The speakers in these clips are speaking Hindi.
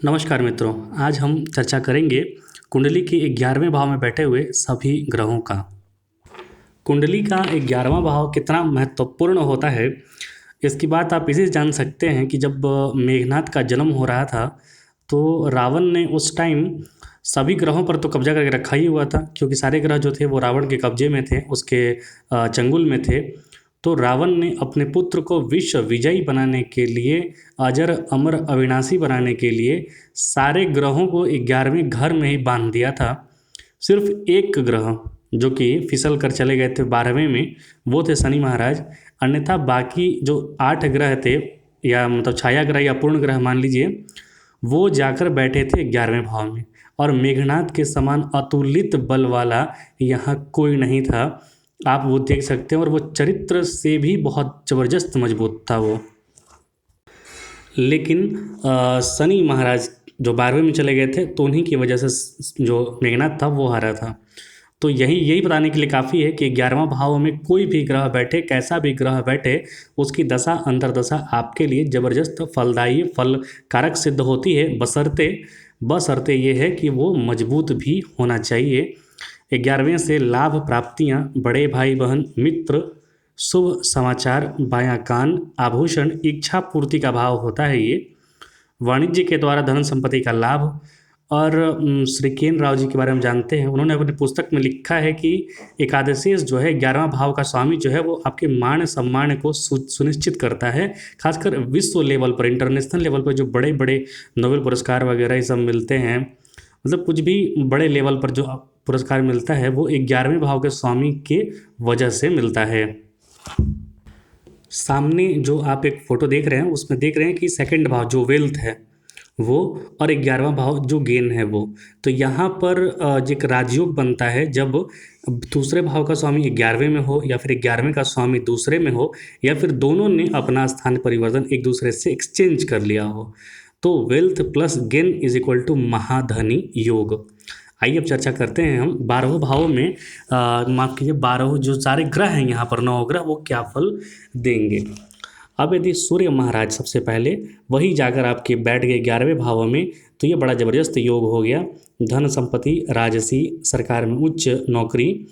नमस्कार मित्रों, आज हम चर्चा करेंगे कुंडली के 11वें भाव में बैठे हुए सभी ग्रहों का। कुंडली का 11वां भाव कितना महत्वपूर्ण होता है, इसकी बात आप इसी से जान सकते हैं कि जब मेघनाद का जन्म हो रहा था, तो रावण ने उस टाइम सभी ग्रहों पर तो कब्जा करके रखा ही हुआ था, क्योंकि सारे ग्रह जो थे वो रावण के कब्जे में थे, उसके चंगुल में थे। तो रावण ने अपने पुत्र को विश्व विजयी बनाने के लिए, अजर अमर अविनाशी बनाने के लिए सारे ग्रहों को 11वें घर में ही बांध दिया था। सिर्फ एक ग्रह जो कि फिसल कर चले गए थे 12वें में, वो थे शनि महाराज। अन्यथा बाकी जो 8 ग्रह थे, या मतलब छाया ग्रह या पूर्ण ग्रह मान लीजिए, वो जाकर बैठे थे 11वें भाव में। और मेघनाद के समान अतुलित बल वाला यहाँ कोई नहीं था, आप वो देख सकते हैं। और वो चरित्र से भी बहुत ज़बरदस्त मजबूत था वो। लेकिन शनि महाराज जो 12वें में चले गए थे, तो उन्हीं की वजह से जो मेघनाद था वो हारा था। तो यही बताने के लिए काफ़ी है कि 11वां भाव में कोई भी ग्रह बैठे, कैसा भी ग्रह बैठे, उसकी दशा अंतर्दशा आपके लिए ज़बरदस्त फलदायी फल कारक सिद्ध होती है, बशर्ते ये है कि वो मजबूत भी होना चाहिए। 11वें से लाभ प्राप्तियाँ, बड़े भाई बहन मित्र, शुभ समाचार, बायां कान, आभूषण, इच्छा पूर्ति का भाव होता है ये। वाणिज्य के द्वारा धन संपत्ति का लाभ। और श्री केन राव जी के बारे में जानते हैं, उन्होंने अपनी पुस्तक में लिखा है कि एकादशेष जो है 11वां भाव का स्वामी जो है वो आपके मान सम्मान को सुनिश्चित करता है। खासकर विश्व लेवल पर, इंटरनेशनल लेवल पर जो बड़े बड़े नोबेल पुरस्कार वगैरह ये सब मिलते हैं, मतलब कुछ भी बड़े लेवल पर जो पुरस्कार मिलता है वो 11वें भाव के स्वामी के वजह से मिलता है। सामने जो आप एक फ़ोटो देख रहे हैं, उसमें देख रहे हैं कि सेकंड भाव जो वेल्थ है वो, और 11वां भाव जो गेन है वो। तो यहाँ पर एक राजयोग बनता है जब दूसरे भाव का स्वामी 11वें में हो, या फिर 11वें का स्वामी दूसरे में हो, या फिर दोनों ने अपना स्थान परिवर्तन एक दूसरे से एक्सचेंज कर लिया हो। तो wealth plus gain is equal to महाधनी योग। आइए अब चर्चा करते हैं हम 12 भावों में, माफ कीजिए 12 जो सारे ग्रह हैं यहाँ पर 9 ग्रह, वो क्या फल देंगे। अब यदि सूर्य महाराज सबसे पहले वही जाकर आपके बैठ गए 11वें भाव में, तो ये बड़ा ज़बरदस्त योग हो गया। धन संपत्ति, राजसी, सरकार में उच्च नौकरी,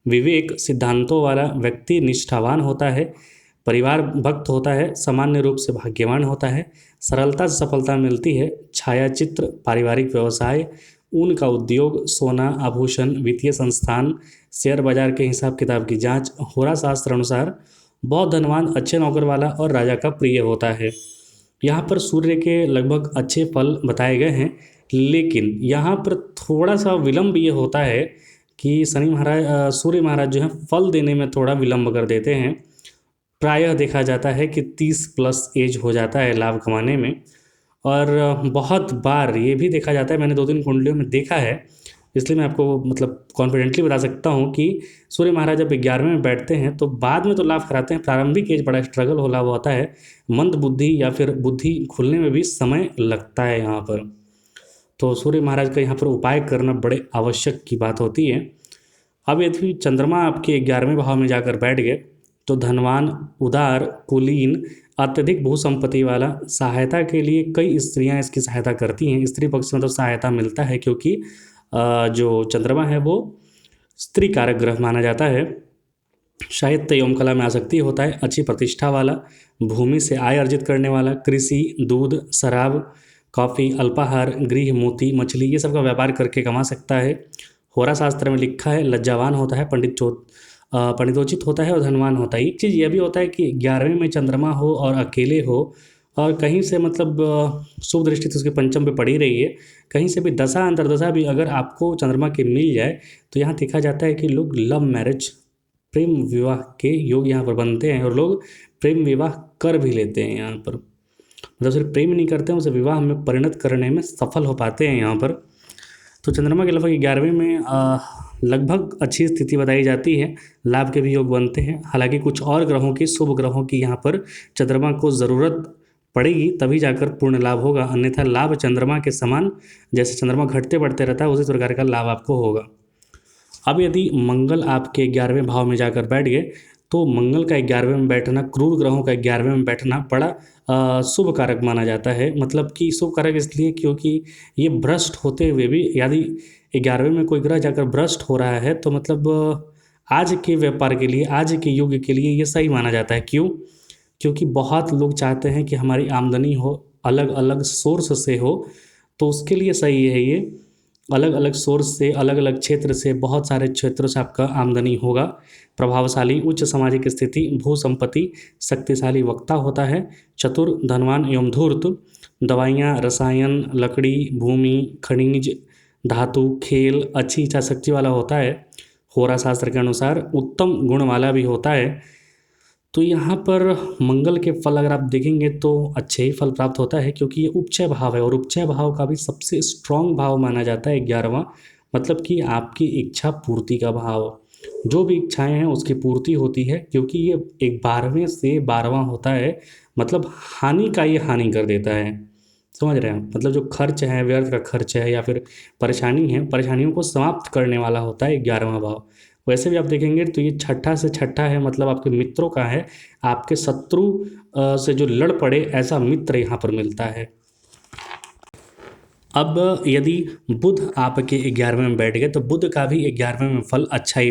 विवेक, सिद्धांतों वाला व्यक्ति निष्ठावान होता है, परिवार भक्त होता है, सामान्य रूप से भाग्यवान होता है, सरलता से सफलता मिलती है, छायाचित्र, पारिवारिक व्यवसाय, ऊन का उद्योग, सोना, आभूषण, वित्तीय संस्थान, शेयर बाजार के हिसाब किताब की जांच, होरा शास्त्र अनुसार बहुत धनवान, अच्छे नौकर वाला और राजा का प्रिय होता है। यहाँ पर सूर्य के लगभग अच्छे फल बताए गए हैं, लेकिन यहाँ पर थोड़ा सा विलम्ब ये होता है कि सूर्य महाराज जो है फल देने में थोड़ा विलम्ब कर देते हैं। प्रायः देखा जाता है कि 30 प्लस एज हो जाता है लाभ कमाने में। और बहुत बार ये भी देखा जाता है, मैंने 2-3 कुंडलियों में देखा है, इसलिए मैं आपको मतलब कॉन्फिडेंटली बता सकता हूँ कि सूर्य महाराज जब 11वें में बैठते हैं तो बाद में तो लाभ कराते हैं, प्रारंभिक एज बड़ा स्ट्रगल होला हुआ होता है, मंद बुद्धि या फिर बुद्धि खुलने में भी समय लगता है यहाँ पर। तो सूर्य महाराज का यहाँ पर उपाय करना बड़े आवश्यक की बात होती है। अब यदि चंद्रमा आपके 11वें भाव में जाकर बैठ गए, तो धनवान, उदार, कुलीन, अत्यधिक भू संपत्ति वाला, सहायता के लिए कई स्त्रियां इसकी सहायता करती हैं। स्त्री पक्ष से मतलब सहायता मिलता है, क्योंकि जो चंद्रमा है वो स्त्री कारक ग्रह माना जाता है। साहित्य एवं कला में आसक्ति होता है, अच्छी प्रतिष्ठा वाला, भूमि से आय अर्जित करने वाला, कृषि, दूध, शराब, कॉफ़ी, अल्पाहार, गृह, मोती, मछली, ये सब का व्यापार करके कमा सकता है। होरा शास्त्र में लिखा है लज्जावान होता है, पंडितोचित होता है और धनवान होता है। एक चीज़ यह भी होता है कि 11वें में चंद्रमा हो और अकेले हो, और कहीं से मतलब शुभ दृष्टि तो उसके पंचम पे पड़ी रही है, कहीं से भी दशा अंतर्दशा भी अगर आपको चंद्रमा के मिल जाए, तो यहाँ देखा जाता है कि लोग लव मैरिज, प्रेम विवाह के योग यहाँ पर बनते हैं, और लोग प्रेम विवाह कर भी लेते हैं यहाँ पर। मतलब सिर्फ प्रेम नहीं करते हैं, उसे विवाह में परिणत करने में सफल हो पाते हैं यहाँ पर। तो चंद्रमा के लगभग 11वें में लगभग अच्छी स्थिति बताई जाती है, लाभ के भी योग बनते हैं। हालांकि कुछ और ग्रहों की, शुभ ग्रहों की यहाँ पर चंद्रमा को ज़रूरत पड़ेगी, तभी जाकर पूर्ण लाभ होगा, अन्यथा लाभ चंद्रमा के समान, जैसे चंद्रमा घटते बढ़ते रहता है उसी प्रकार का लाभ आपको होगा। अब यदि मंगल आपके 11वें भाव में जाकर बैठ गए, तो मंगल का 11वें में बैठना, क्रूर ग्रहों का 11वें में बैठना बड़ा शुभ कारक माना जाता है। मतलब कि शुभ कारक इसलिए क्योंकि ये भ्रष्ट होते हुए भी यदि 11वें में कोई ग्रह जाकर भ्रष्ट हो रहा है तो मतलब आज के व्यापार के लिए, आज के युग के लिए ये सही माना जाता है। क्यों? क्योंकि बहुत लोग चाहते हैं कि हमारी आमदनी हो, अलग अलग सोर्स से हो, तो उसके लिए सही है ये। अलग अलग सोर्स से, अलग अलग क्षेत्र से, बहुत सारे क्षेत्रों से आपका आमदनी होगा। प्रभावशाली, उच्च सामाजिक स्थिति, भू संपत्ति, शक्तिशाली वक्ता होता है, चतुर, धनवान एवं धूर्त, दवाइयाँ, रसायन, लकड़ी, भूमि, खनिज, धातु, खेल, अच्छी इच्छा शक्ति वाला होता है। होरा शास्त्र के अनुसार उत्तम गुण वाला भी होता है। तो यहाँ पर मंगल के फल अगर आप देखेंगे तो अच्छे ही फल प्राप्त होता है, क्योंकि ये उपचय भाव है और उपचय भाव का भी सबसे स्ट्रॉन्ग भाव माना जाता है 11वां। मतलब कि आपकी इच्छा पूर्ति का भाव, जो भी इच्छाएं हैं उसकी पूर्ति होती है, क्योंकि ये 12वें से 12वां होता है। मतलब हानि का ये हानि कर देता है, समझ रहे हैं? मतलब जो खर्च है, व्यर्थ का खर्च है या फिर परेशानी है, परेशानियों को समाप्त करने वाला होता है 11वां भाव। वैसे भी आप देखेंगे तो ये छठा से छठा है, मतलब आपके मित्रों का है। आपके शत्रु से जो लड़ पड़े ऐसा मित्र यहाँ पर मिलता है। अब यदि बुध आपके 11वें में बैठ गए तो बुध का भी 11वें में फल अच्छा ही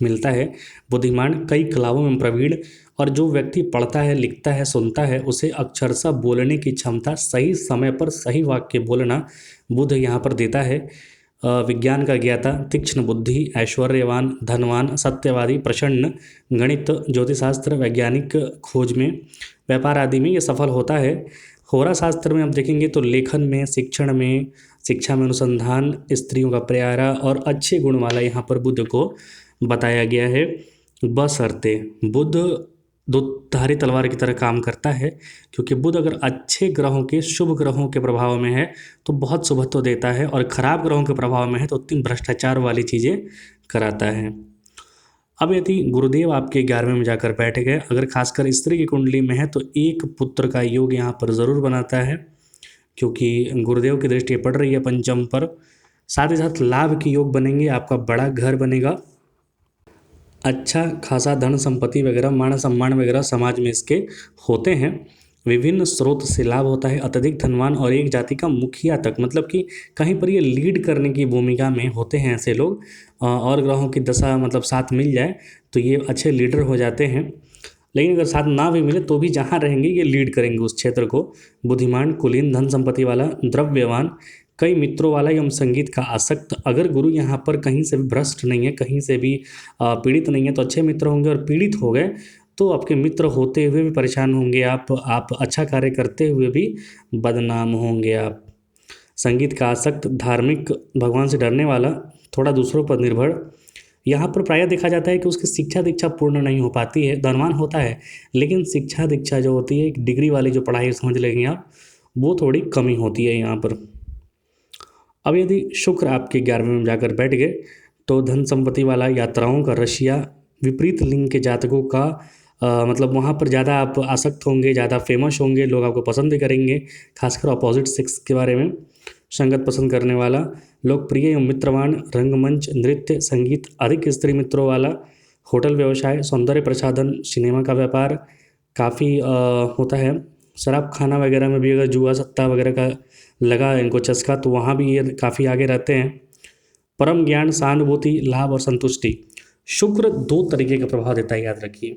मिलता है। बुद्धिमान, कई कलाओं में प्रवीण, और जो व्यक्ति पढ़ता है, लिखता है, सुनता है, उसे अक्षरशः बोलने की क्षमता, सही समय पर सही वाक्य बोलना बुध यहाँ पर देता है। विज्ञान का ज्ञाता, तीक्ष्ण बुद्धि, ऐश्वर्यवान, धनवान, सत्यवादी, प्रसन्न, गणित, ज्योतिषशास्त्र, वैज्ञानिक खोज में, व्यापार आदि में ये सफल होता है। होरा शास्त्र में आप देखेंगे तो लेखन में, शिक्षण में, शिक्षा में अनुसंधान, स्त्रियों का प्यारा और अच्छे गुण वाला यहाँ पर बुध को बताया गया है। बशर्ते बुध दुधारी तलवार की तरह काम करता है, क्योंकि बुध अगर अच्छे ग्रहों के, शुभ ग्रहों के प्रभाव में है तो बहुत शुभत्व देता है, और खराब ग्रहों के प्रभाव में है तो उतनी भ्रष्टाचार वाली चीज़ें कराता है। अब यदि गुरुदेव आपके 11वें में जाकर बैठ गए, अगर खासकर स्त्री की कुंडली में है तो एक पुत्र का योग यहाँ पर ज़रूर बनाता है, क्योंकि गुरुदेव की दृष्टि पड़ रही है पंचम पर। साथ ही साथ लाभ के योग बनेंगे, आपका बड़ा घर बनेगा, अच्छा खासा धन संपत्ति वगैरह, मान सम्मान वगैरह समाज में इसके होते हैं। विभिन्न स्रोत से लाभ होता है, अत्यधिक धनवान और एक जाति का मुखिया तक, मतलब कि कहीं पर ये लीड करने की भूमिका में होते हैं ऐसे लोग। और ग्रहों की दशा मतलब साथ मिल जाए तो ये अच्छे लीडर हो जाते हैं। लेकिन अगर साथ ना भी मिले तो भी जहाँ रहेंगे ये लीड करेंगे उस क्षेत्र को। बुद्धिमान, कुलीन, धन संपत्ति वाला, द्रव्यवान, कई मित्रों वाला एवं संगीत का आसक्त। अगर गुरु यहाँ पर कहीं से भी भ्रष्ट नहीं है, कहीं से भी पीड़ित नहीं है तो अच्छे मित्र होंगे, और पीड़ित हो गए तो आपके मित्र होते हुए भी परेशान होंगे आप अच्छा कार्य करते हुए भी बदनाम होंगे आप। संगीत का आसक्त, धार्मिक, भगवान से डरने वाला, थोड़ा दूसरों पर निर्भर। यहाँ पर प्रायः देखा जाता है कि उसकी शिक्षा दीक्षा पूर्ण नहीं हो पाती है। धनवान होता है लेकिन शिक्षा दीक्षा जो होती है, एक डिग्री वाली जो पढ़ाई समझ लेंगे आप, वो थोड़ी कमी होती है यहाँ पर। अब यदि शुक्र आपके 11वें में जाकर बैठ गए तो धन संपत्ति वाला, यात्राओं का रशिया, विपरीत लिंग के जातकों का मतलब वहाँ पर ज़्यादा आप आसक्त होंगे, ज़्यादा फेमस होंगे, लोग आपको पसंद भी करेंगे, खासकर अपोजिट सेक्स के बारे में। संगत पसंद करने वाला, लोकप्रिय एवं मित्रवान, रंगमंच, नृत्य, संगीत, अधिक स्त्री मित्रों वाला, होटल व्यवसाय, सौंदर्य प्रसाधन, सिनेमा का व्यापार काफ़ी होता है। शराब खाना वगैरह में भी अगर जुआ सट्टा वगैरह का लगा इनको चस्का तो वहाँ भी ये काफ़ी आगे रहते हैं। परम ज्ञान, सहानुभूति, लाभ और संतुष्टि। शुक्र दो तरीके का प्रभाव देता है, याद रखिए।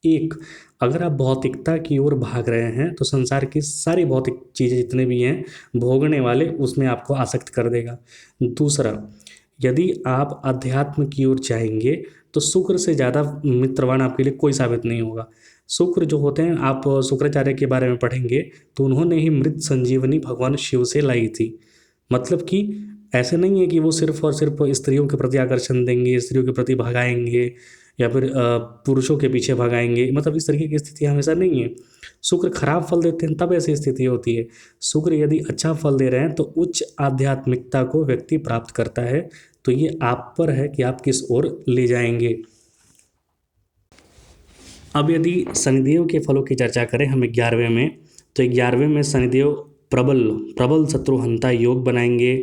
एक, अगर आप भौतिकता की ओर भाग रहे हैं तो संसार की सारी भौतिक चीज़ें जितने भी हैं भोगने वाले, उसमें आपको आसक्त कर देगा। दूसरा, यदि आप अध्यात्म की ओर जाएंगे तो शुक्र से ज़्यादा मित्रवान आपके लिए कोई साबित नहीं होगा। शुक्र जो होते हैं, आप शुक्राचार्य के बारे में पढ़ेंगे तो उन्होंने ही मृत संजीवनी भगवान शिव से लाई थी। मतलब कि ऐसे नहीं है कि वो सिर्फ और सिर्फ स्त्रियों के प्रति आकर्षण देंगे, स्त्रियों के प्रति भगाएंगे या फिर पुरुषों के पीछे भगाएंगे, मतलब इस तरीके की स्थिति हमेशा नहीं है। शुक्र खराब फल देते हैं तब ऐसी स्थिति होती है। शुक्र यदि अच्छा फल दे रहे हैं तो उच्च आध्यात्मिकता को व्यक्ति प्राप्त करता है। तो ये आप पर है कि आप किस ओर ले जाएंगे। अब यदि शनिदेव के फलों की चर्चा करें हम 11वें में, तो 11वें में शनिदेव प्रबल शत्रुहंता योग बनाएंगे,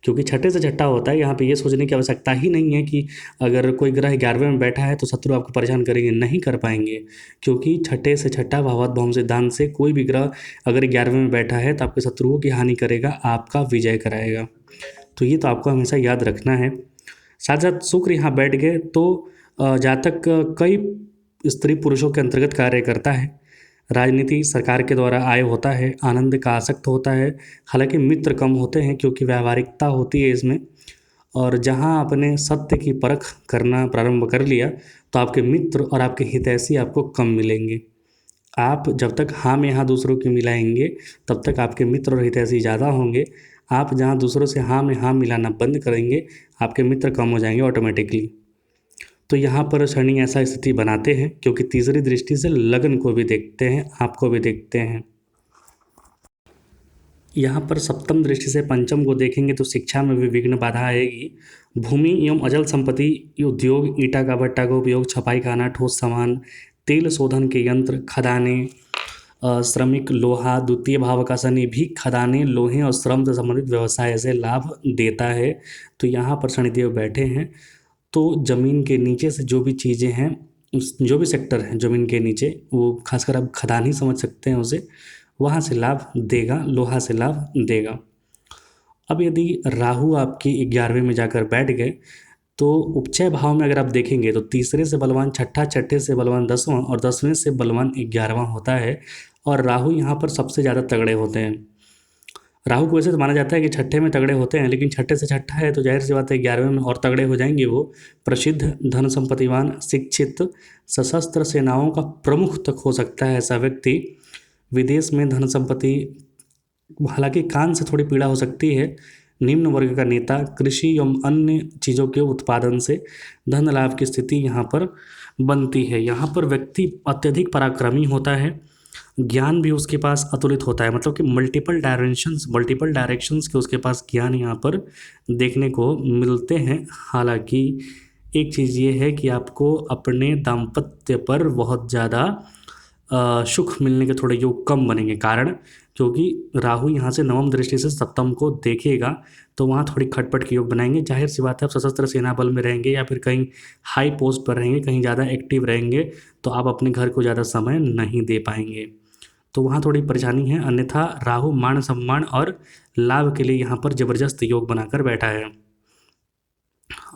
क्योंकि छठे से छठा होता है, यहाँ पे ये सोचने की आवश्यकता ही नहीं है कि अगर कोई ग्रह 11वें में बैठा है तो शत्रु आपको परेशान करेंगे, नहीं कर पाएंगे। क्योंकि छठे से छठा भावात भौम सिद्धांत से कोई भी ग्रह अगर 11वें में बैठा है तो आपके शत्रुओं की हानि करेगा, आपका विजय कराएगा। तो ये तो आपको हमेशा याद रखना है। साथ साथ शुक्र यहाँ बैठ गए तो जातक कई स्त्री पुरुषों के अंतर्गत कार्य करता है। राजनीति सरकार के द्वारा आय होता है, आनंद का आसक्त होता है। हालांकि मित्र कम होते हैं क्योंकि व्यावहारिकता होती है इसमें। और जहां आपने सत्य की परख करना प्रारंभ कर लिया तो आपके मित्र और आपके हितैषी आपको कम मिलेंगे। आप जब तक हाँ में हाँ दूसरों की मिलाएंगे तब तक आपके मित्र और हितैषी ज़्यादा होंगे। आप जहाँ दूसरों से हाँ में हाँ मिलाना बंद करेंगे, आपके मित्र कम हो जाएंगे ऑटोमेटिकली। तो यहाँ पर शनि ऐसा स्थिति बनाते हैं क्योंकि तीसरी दृष्टि से लगन को भी देखते हैं, आपको भी देखते हैं। यहाँ पर सप्तम दृष्टि से पंचम को देखेंगे तो शिक्षा में भी विघ्न बाधा आएगी। भूमि एवं अचल संपत्ति, उद्योग, ईंटा का भट्टा का उपयोग, छपाई खाना, ठोस सामान, तेल शोधन के यंत्र, खदाने, श्रमिक, लोहा, द्वितीय भाव का शनि भी खदाने, लोहे और श्रम से संबंधित व्यवसाय से लाभ देता है। तो यहाँ पर शनिदेव बैठे हैं तो ज़मीन के नीचे से जो भी चीज़ें हैं, जो भी सेक्टर है ज़मीन के नीचे, वो खासकर आप खदान ही समझ सकते हैं उसे, वहाँ से लाभ देगा, लोहा से लाभ देगा। अब यदि राहु आपके 11वें में जाकर बैठ गए तो उपचय भाव में अगर आप देखेंगे तो तीसरे से बलवान छठा, छठे से बलवान 10वां और 10वें से बलवान 11वां होता है। और राहु यहाँ पर सबसे ज़्यादा तगड़े होते हैं। राहु को वैसे तो माना जाता है कि छठे में तगड़े होते हैं, लेकिन छठे से छठा है तो जाहिर सी बात है 11वें में और तगड़े हो जाएंगे वो। प्रसिद्ध, धन संपत्तिवान, शिक्षित, सशस्त्र सेनाओं का प्रमुख तक हो सकता है ऐसा व्यक्ति। विदेश में धन संपत्ति, हालांकि कान से थोड़ी पीड़ा हो सकती है। निम्न वर्ग का नेता, कृषि एवं अन्य चीज़ों के उत्पादन से धन लाभ की स्थिति यहाँ पर बनती है। यहाँ पर व्यक्ति अत्यधिक पराक्रमी होता है, ज्ञान भी उसके पास अतुलित होता है, मतलब कि मल्टीपल डायरेक्शंस के उसके पास ज्ञान यहाँ पर देखने को मिलते हैं। हालांकि एक चीज़ ये है कि आपको अपने दाम्पत्य पर बहुत ज़्यादा सुख मिलने के थोड़े योग कम बनेंगे। कारण क्योंकि राहु यहाँ से नवम दृष्टि से सप्तम को देखेगा तो वहाँ थोड़ी खटपट के योग बनाएंगे। जाहिर सी बात है, आप सशस्त्र सेना बल में रहेंगे या फिर कहीं हाई पोस्ट पर रहेंगे, कहीं ज़्यादा एक्टिव रहेंगे तो आप अपने घर को ज़्यादा समय नहीं दे पाएंगे, तो वहाँ थोड़ी परेशानी है। अन्यथा राहु मान सम्मान और लाभ के लिए यहाँ पर जबरदस्त योग बनाकर बैठा है।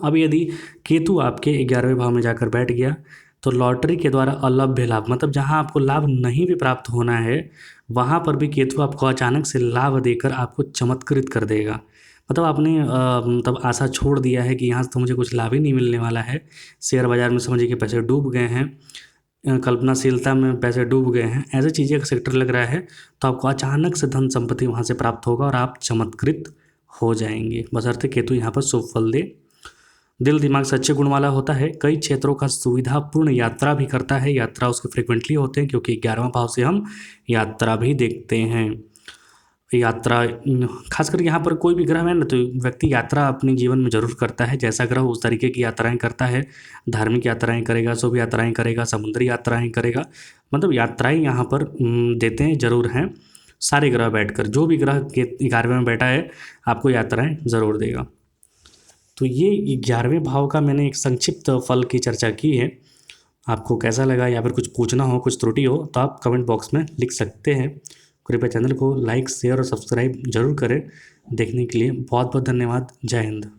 अब यदि केतु आपके 11वें भाव में जाकर बैठ गया तो लॉटरी के द्वारा अलभ्य लाभ, मतलब जहाँ आपको लाभ नहीं भी प्राप्त होना है वहाँ पर भी केतु आपको अचानक से लाभ देकर आपको चमत्कृत कर देगा। मतलब आपने मतलब आशा छोड़ दिया है कि यहाँ से तो मुझे कुछ लाभ ही नहीं मिलने वाला है, शेयर बाज़ार में समझिए कि पैसे डूब गए हैं, कल्पनाशीलता में पैसे डूब गए हैं, ऐसी चीज़ें का सेक्टर लग रहा है, तो आपको अचानक से धन संपत्ति वहाँ से प्राप्त होगा और आप चमत्कृत हो जाएंगे, बशर्ते केतु यहाँ पर शुभ फल दे। दिल दिमाग से अच्छे गुण वाला होता है, कई क्षेत्रों का सुविधापूर्ण यात्रा भी करता है। यात्रा उसके फ्रिक्वेंटली होते हैं क्योंकि 11वां भाव से हम यात्रा भी देखते हैं। यात्रा खासकर यहाँ पर कोई भी ग्रह है ना तो व्यक्ति यात्रा अपने जीवन में जरूर करता है। जैसा ग्रह उस तरीके की यात्राएं करता है, धार्मिक यात्राएं करेगा, शुभ यात्राएं करेगा, समुद्री यात्राएं करेगा, मतलब यात्राएं यहाँ पर देते हैं जरूर हैं। सारे ग्रह बैठकर, जो भी ग्रह के 11वें में बैठा है आपको यात्राएं ज़रूर देगा। तो ये 11वें भाव का मैंने एक संक्षिप्त फल की चर्चा की है। आपको कैसा लगा या फिर कुछ पूछना हो, कुछ त्रुटि हो तो आप कमेंट बॉक्स में लिख सकते हैं। कृपया चैनल को लाइक, शेयर और सब्सक्राइब जरूर करें। देखने के लिए बहुत बहुत धन्यवाद। जय हिंद।